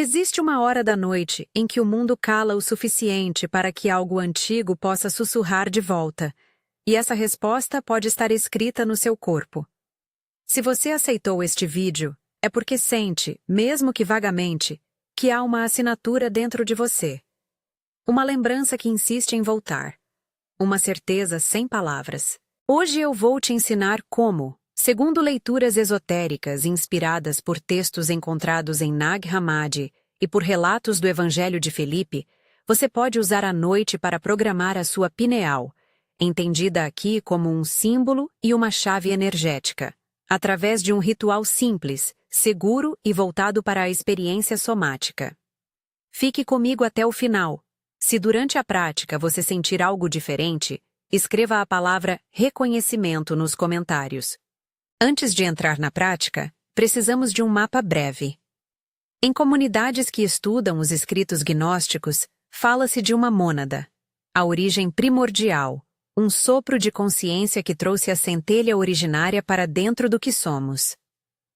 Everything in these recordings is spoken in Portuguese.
Existe uma hora da noite em que o mundo cala o suficiente para que algo antigo possa sussurrar de volta, e essa resposta pode estar escrita no seu corpo. Se você aceitou este vídeo, é porque sente, mesmo que vagamente, que há uma assinatura dentro de você. Uma lembrança que insiste em voltar. Uma certeza sem palavras. Hoje eu vou te ensinar como, segundo leituras esotéricas inspiradas por textos encontrados em Nag Hammadi e por relatos do Evangelho de Felipe, você pode usar a noite para programar a sua pineal, entendida aqui como um símbolo e uma chave energética, através de um ritual simples, seguro e voltado para a experiência somática. Fique comigo até o final. Se durante a prática você sentir algo diferente, escreva a palavra reconhecimento nos comentários. Antes de entrar na prática, precisamos de um mapa breve. Em comunidades que estudam os escritos gnósticos, fala-se de uma mônada, a origem primordial, um sopro de consciência que trouxe a centelha originária para dentro do que somos.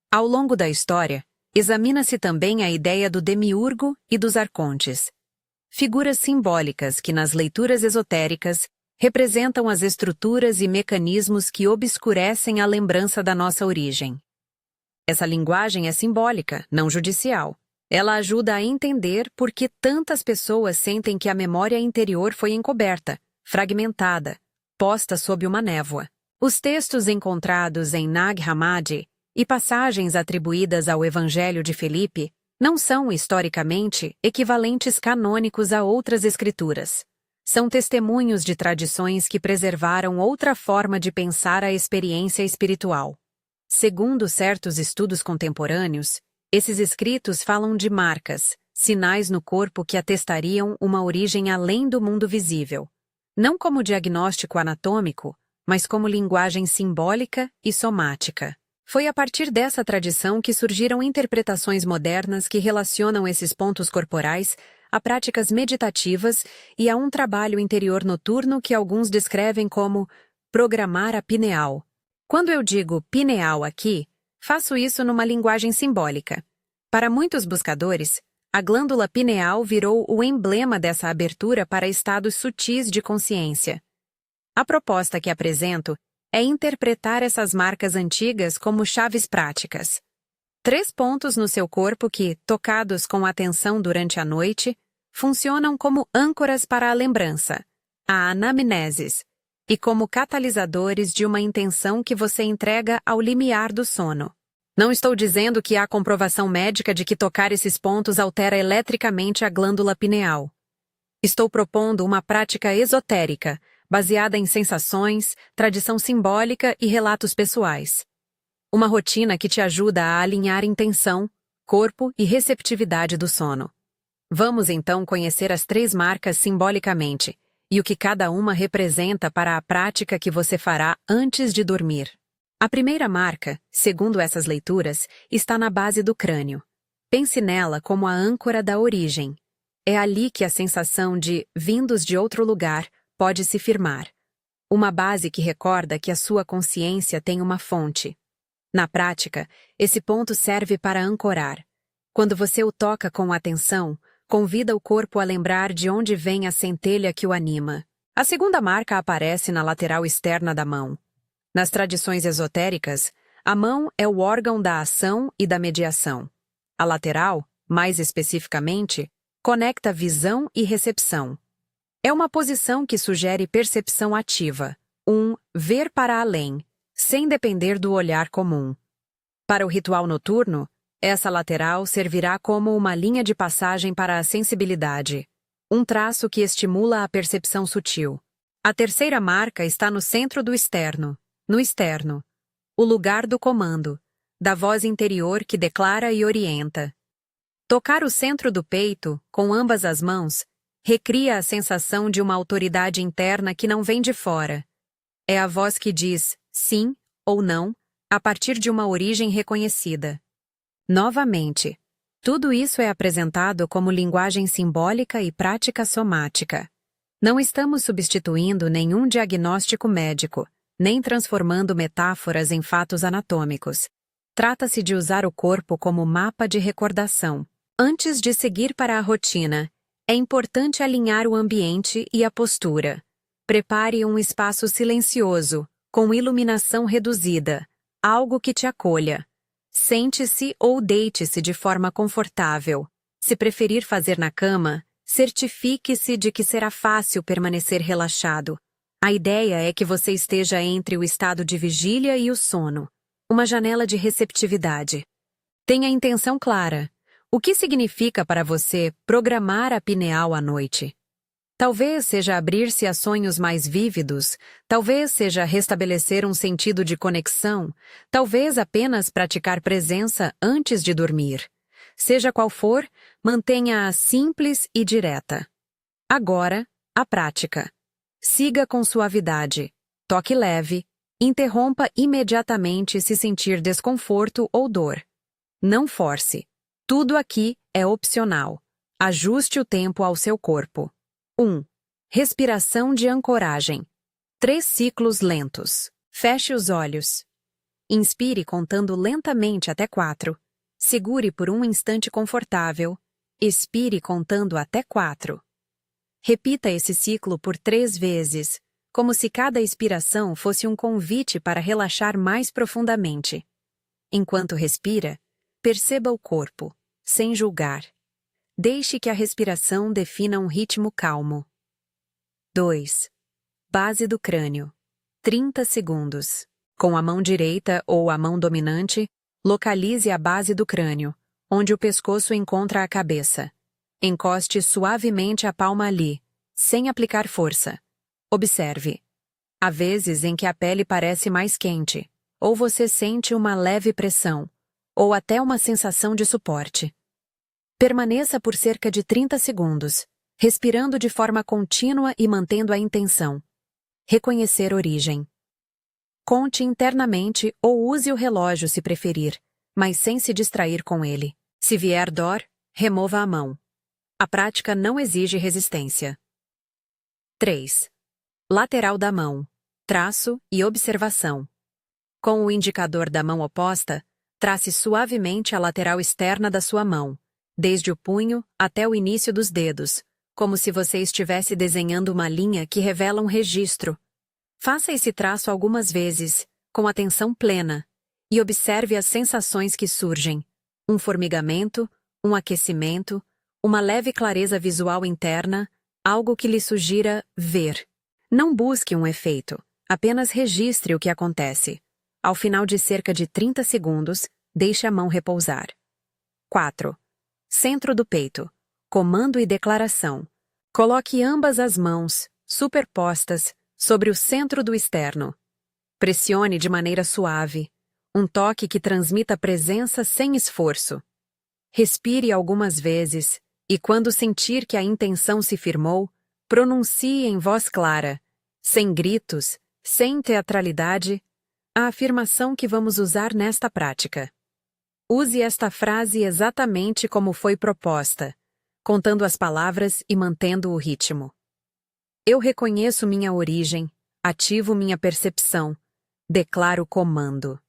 Ao longo da história, examina-se também a ideia do demiurgo e dos arcontes, figuras simbólicas que nas leituras esotéricas representam as estruturas e mecanismos que obscurecem a lembrança da nossa origem. Essa linguagem é simbólica, não judicial. Ela ajuda a entender por que tantas pessoas sentem que a memória interior foi encoberta, fragmentada, posta sob uma névoa. Os textos encontrados em Nag Hammadi e passagens atribuídas ao Evangelho de Felipe não são, historicamente, equivalentes canônicos a outras escrituras. São testemunhos de tradições que preservaram outra forma de pensar a experiência espiritual. Segundo certos estudos contemporâneos, esses escritos falam de marcas, sinais no corpo que atestariam uma origem além do mundo visível, não como diagnóstico anatômico, mas como linguagem simbólica e somática. Foi a partir dessa tradição que surgiram interpretações modernas que relacionam esses pontos corporais a práticas meditativas e a um trabalho interior noturno que alguns descrevem como programar a pineal. Quando eu digo pineal aqui, faço isso numa linguagem simbólica. Para muitos buscadores, a glândula pineal virou o emblema dessa abertura para estados sutis de consciência. A proposta que apresento é interpretar essas marcas antigas como chaves práticas. 3 pontos no seu corpo que, tocados com atenção durante a noite, funcionam como âncoras para a lembrança, a anamnesis, e como catalisadores de uma intenção que você entrega ao limiar do sono. Não estou dizendo que há comprovação médica de que tocar esses pontos altera eletricamente a glândula pineal. Estou propondo uma prática esotérica, baseada em sensações, tradição simbólica e relatos pessoais. Uma rotina que te ajuda a alinhar intenção, corpo e receptividade do sono. Vamos então conhecer as 3 marcas simbolicamente e o que cada uma representa para a prática que você fará antes de dormir. A primeira marca, segundo essas leituras, está na base do crânio. Pense nela como a âncora da origem. É ali que a sensação de vindos de outro lugar pode se firmar. Uma base que recorda que a sua consciência tem uma fonte. Na prática, esse ponto serve para ancorar. Quando você o toca com atenção, convida o corpo a lembrar de onde vem a centelha que o anima. A segunda marca aparece na lateral externa da mão. Nas tradições esotéricas, a mão é o órgão da ação e da mediação. A lateral, mais especificamente, conecta visão e recepção. É uma posição que sugere percepção ativa, um ver para além, sem depender do olhar comum. Para o ritual noturno, essa lateral servirá como uma linha de passagem para a sensibilidade, um traço que estimula a percepção sutil. A terceira marca está no centro do externo, no externo, o lugar do comando, da voz interior que declara e orienta. Tocar o centro do peito, com ambas as mãos, recria a sensação de uma autoridade interna que não vem de fora. É a voz que diz sim ou não, a partir de uma origem reconhecida. Novamente, tudo isso é apresentado como linguagem simbólica e prática somática. Não estamos substituindo nenhum diagnóstico médico, nem transformando metáforas em fatos anatômicos. Trata-se de usar o corpo como mapa de recordação, Antes de seguir para a rotina, é importante alinhar o ambiente e a postura. Prepare um espaço silencioso, com iluminação reduzida, algo que te acolha. Sente-se ou deite-se de forma confortável. Se preferir fazer na cama, certifique-se de que será fácil permanecer relaxado. A ideia é que você esteja entre o estado de vigília e o sono, uma janela de receptividade. Tenha a intenção clara. O que significa para você programar a pineal à noite? Talvez seja abrir-se a sonhos mais vívidos, talvez seja restabelecer um sentido de conexão, talvez apenas praticar presença antes de dormir. Seja qual for, mantenha-a simples e direta. Agora, a prática. Siga com suavidade. Toque leve. Interrompa imediatamente se sentir desconforto ou dor. Não force. Tudo aqui é opcional. Ajuste o tempo ao seu corpo. 1. Respiração de ancoragem. 3 ciclos lentos. Feche os olhos. Inspire contando lentamente até 4. Segure por um instante confortável. Expire contando até 4. Repita esse ciclo por 3 vezes, como se cada expiração fosse um convite para relaxar mais profundamente. Enquanto respira, perceba o corpo, sem julgar. Deixe que a respiração defina um ritmo calmo. 2. Base do crânio. 30 segundos. Com a mão direita ou a mão dominante, localize a base do crânio, onde o pescoço encontra a cabeça. Encoste suavemente a palma ali, sem aplicar força. Observe. Há vezes em que a pele parece mais quente, ou você sente uma leve pressão, ou até uma sensação de suporte. Permaneça por cerca de 30 segundos, respirando de forma contínua e mantendo a intenção. Reconhecer origem. Conte internamente ou use o relógio se preferir, mas sem se distrair com ele. Se vier dor, remova a mão. A prática não exige resistência. 3. Lateral da mão. Traço e observação. Com o indicador da mão oposta, trace suavemente a lateral externa da sua mão, desde o punho até o início dos dedos, como se você estivesse desenhando uma linha que revela um registro. Faça esse traço algumas vezes, com atenção plena, e observe as sensações que surgem. Um formigamento, um aquecimento, uma leve clareza visual interna, algo que lhe sugira ver. Não busque um efeito, apenas registre o que acontece. Ao final de cerca de 30 segundos, deixe a mão repousar. 4. Centro do peito. Comando e declaração. Coloque ambas as mãos, superpostas, sobre o centro do externo. Pressione de maneira suave, um toque que transmita presença sem esforço. Respire algumas vezes, e quando sentir que a intenção se firmou, pronuncie em voz clara, sem gritos, sem teatralidade, a afirmação que vamos usar nesta prática. Use esta frase exatamente como foi proposta, contando as palavras e mantendo o ritmo. Eu reconheço minha origem, ativo minha percepção, declaro comando.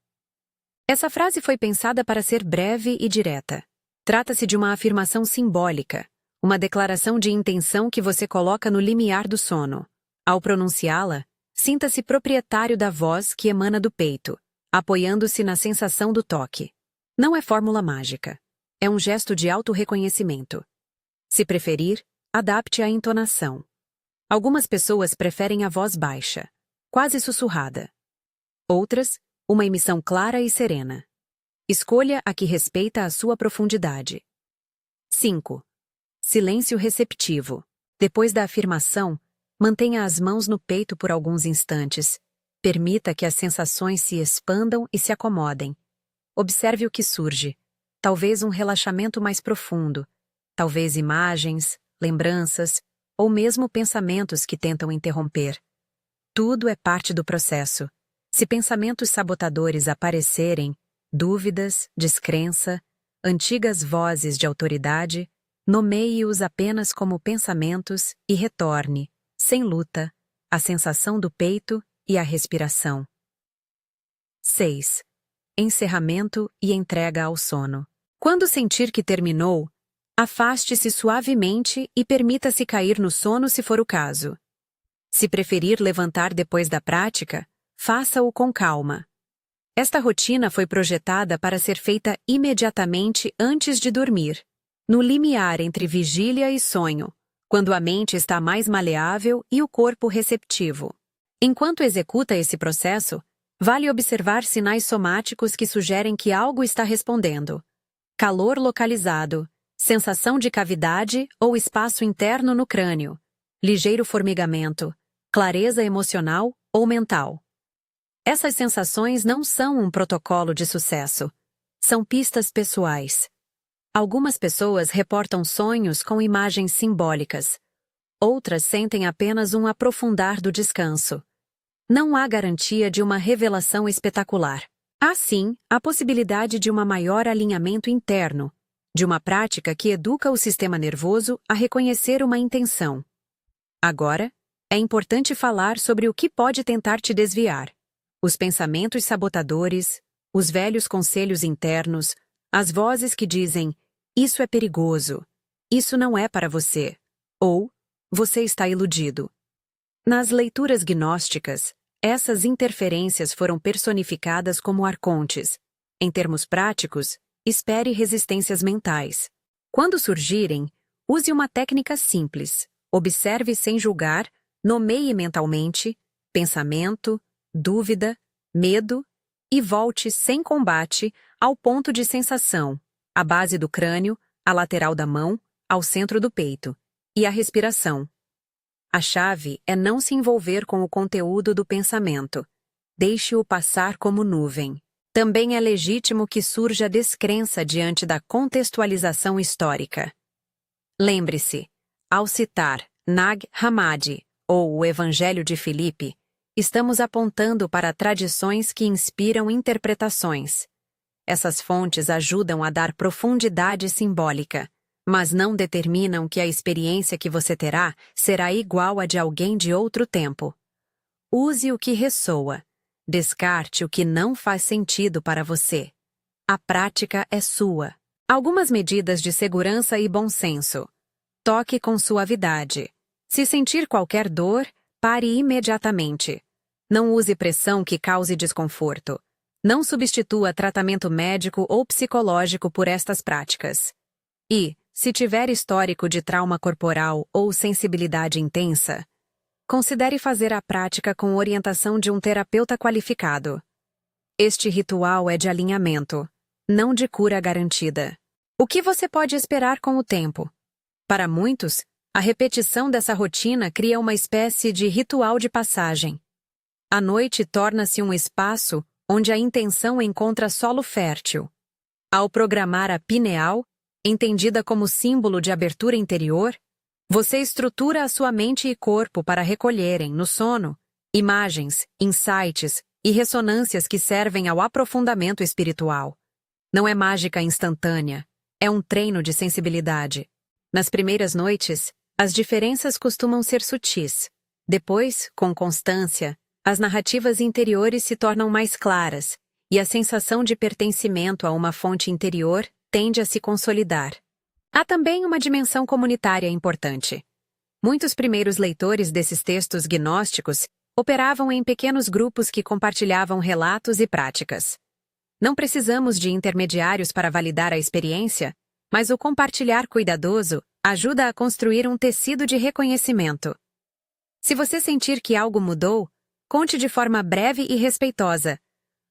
Essa frase foi pensada para ser breve e direta. Trata-se de uma afirmação simbólica, uma declaração de intenção que você coloca no limiar do sono. Ao pronunciá-la, sinta-se proprietário da voz que emana do peito, apoiando-se na sensação do toque. Não é fórmula mágica. É um gesto de autorreconhecimento. Se preferir, adapte a entonação. Algumas pessoas preferem a voz baixa, quase sussurrada. Outras, uma emissão clara e serena. Escolha a que respeita a sua profundidade. 5. Silêncio receptivo. Depois da afirmação, mantenha as mãos no peito por alguns instantes. Permita que as sensações se expandam e se acomodem. Observe o que surge. Talvez um relaxamento mais profundo. Talvez imagens, lembranças, ou mesmo pensamentos que tentam interromper. Tudo é parte do processo. Se pensamentos sabotadores aparecerem, dúvidas, descrença, antigas vozes de autoridade, nomeie-os apenas como pensamentos e retorne, sem luta, à sensação do peito e à respiração. 6. Encerramento e entrega ao sono. Quando sentir que terminou, Afaste-se suavemente e permita-se cair no sono se for o caso. Se preferir levantar depois da prática, faça-o com calma. Esta rotina foi projetada para ser feita imediatamente antes de dormir, no limiar entre vigília e sonho, quando a mente está mais maleável e o corpo receptivo. Enquanto executa esse processo, vale observar sinais somáticos que sugerem que algo está respondendo. Calor localizado, sensação de cavidade ou espaço interno no crânio, ligeiro formigamento, clareza emocional ou mental. Essas sensações não são um protocolo de sucesso. São pistas pessoais. Algumas pessoas reportam sonhos com imagens simbólicas. Outras sentem apenas um aprofundar do descanso. Não há garantia de uma revelação espetacular. Há sim a possibilidade de um maior alinhamento interno, de uma prática que educa o sistema nervoso a reconhecer uma intenção. Agora, é importante falar sobre o que pode tentar te desviar. Os pensamentos sabotadores, os velhos conselhos internos, as vozes que dizem, isso é perigoso, isso não é para você, ou, você está iludido. Nas leituras gnósticas, essas interferências foram personificadas como arcontes. Em termos práticos, espere resistências mentais. Quando surgirem, use uma técnica simples. Observe sem julgar, nomeie mentalmente, pensamento, dúvida, medo, e volte sem combate ao ponto de sensação, à base do crânio, à lateral da mão, ao centro do peito, e à respiração. A chave é não se envolver com o conteúdo do pensamento. Deixe-o passar como nuvem. Também é legítimo que surja descrença diante da contextualização histórica. Lembre-se, ao citar Nag Hammadi, ou o Evangelho de Filipe, estamos apontando para tradições que inspiram interpretações. Essas fontes ajudam a dar profundidade simbólica, mas não determinam que a experiência que você terá será igual à de alguém de outro tempo. Use o que ressoa. Descarte o que não faz sentido para você. A prática é sua. Algumas medidas de segurança e bom senso. Toque com suavidade. Se sentir qualquer dor, pare imediatamente. Não use pressão que cause desconforto. Não substitua tratamento médico ou psicológico por estas práticas. E, se tiver histórico de trauma corporal ou sensibilidade intensa, considere fazer a prática com orientação de um terapeuta qualificado. Este ritual é de alinhamento, não de cura garantida. O que você pode esperar com o tempo? Para muitos, a repetição dessa rotina cria uma espécie de ritual de passagem. A noite torna-se um espaço onde a intenção encontra solo fértil. Ao programar a pineal, entendida como símbolo de abertura interior, você estrutura a sua mente e corpo para recolherem, no sono, imagens, insights e ressonâncias que servem ao aprofundamento espiritual. Não é mágica instantânea, é um treino de sensibilidade. Nas primeiras noites, as diferenças costumam ser sutis. Depois, com constância, as narrativas interiores se tornam mais claras e a sensação de pertencimento a uma fonte interior tende a se consolidar. Há também uma dimensão comunitária importante. Muitos primeiros leitores desses textos gnósticos operavam em pequenos grupos que compartilhavam relatos e práticas. Não precisamos de intermediários para validar a experiência, mas o compartilhar cuidadoso ajuda a construir um tecido de reconhecimento. Se você sentir que algo mudou, conte de forma breve e respeitosa.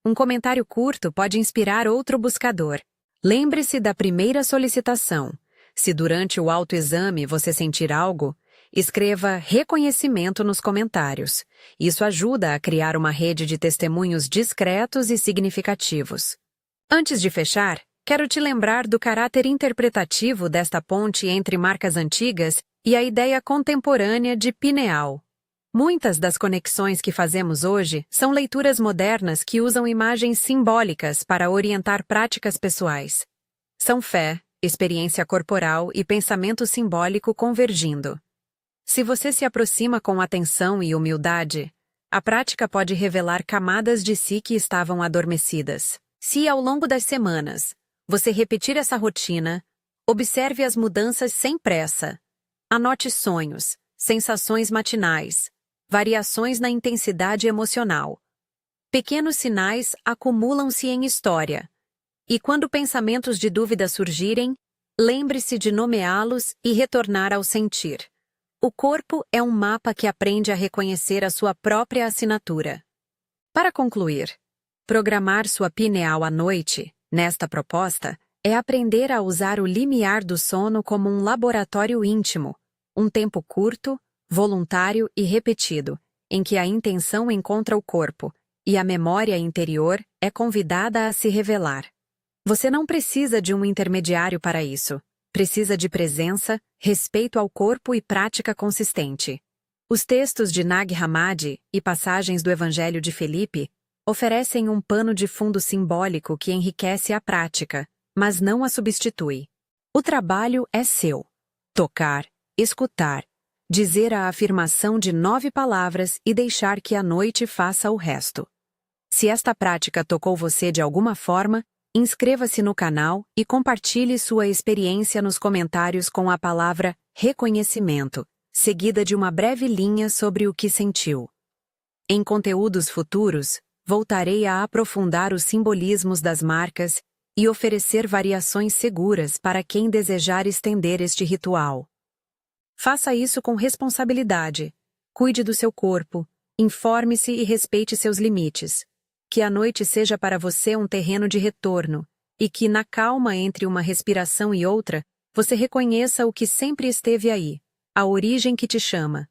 Um comentário curto pode inspirar outro buscador. Lembre-se da primeira solicitação. Se durante o autoexame você sentir algo, escreva reconhecimento nos comentários. Isso ajuda a criar uma rede de testemunhos discretos e significativos. Antes de fechar, quero te lembrar do caráter interpretativo desta ponte entre marcas antigas e a ideia contemporânea de pineal. Muitas das conexões que fazemos hoje são leituras modernas que usam imagens simbólicas para orientar práticas pessoais. São fé, experiência corporal e pensamento simbólico convergindo. Se você se aproxima com atenção e humildade, a prática pode revelar camadas de si que estavam adormecidas. Se ao longo das semanas você repetir essa rotina, Observe as mudanças sem pressa. Anote sonhos, sensações matinais, variações na intensidade emocional. Pequenos sinais acumulam-se em história. E quando pensamentos de dúvida surgirem, lembre-se de nomeá-los e retornar ao sentir. O corpo é um mapa que aprende a reconhecer a sua própria assinatura. Para concluir, programar sua pineal à noite, nesta proposta, é aprender a usar o limiar do sono como um laboratório íntimo, um tempo curto, voluntário e repetido, em que a intenção encontra o corpo e a memória interior é convidada a se revelar. Você não precisa de um intermediário para isso. Precisa de presença, respeito ao corpo e prática consistente. Os textos de Nag Hammadi e passagens do Evangelho de Felipe oferecem um pano de fundo simbólico que enriquece a prática, mas não a substitui. O trabalho é seu. Tocar, escutar, dizer a afirmação de 9 palavras e deixar que a noite faça o resto. Se esta prática tocou você de alguma forma, inscreva-se no canal e compartilhe sua experiência nos comentários com a palavra reconhecimento, seguida de uma breve linha sobre o que sentiu. Em conteúdos futuros, voltarei a aprofundar os simbolismos das marcas e oferecer variações seguras para quem desejar estender este ritual. Faça isso com responsabilidade. Cuide do seu corpo, informe-se e respeite seus limites. Que a noite seja para você um terreno de retorno, e que, na calma entre uma respiração e outra, você reconheça o que sempre esteve aí, a origem que te chama,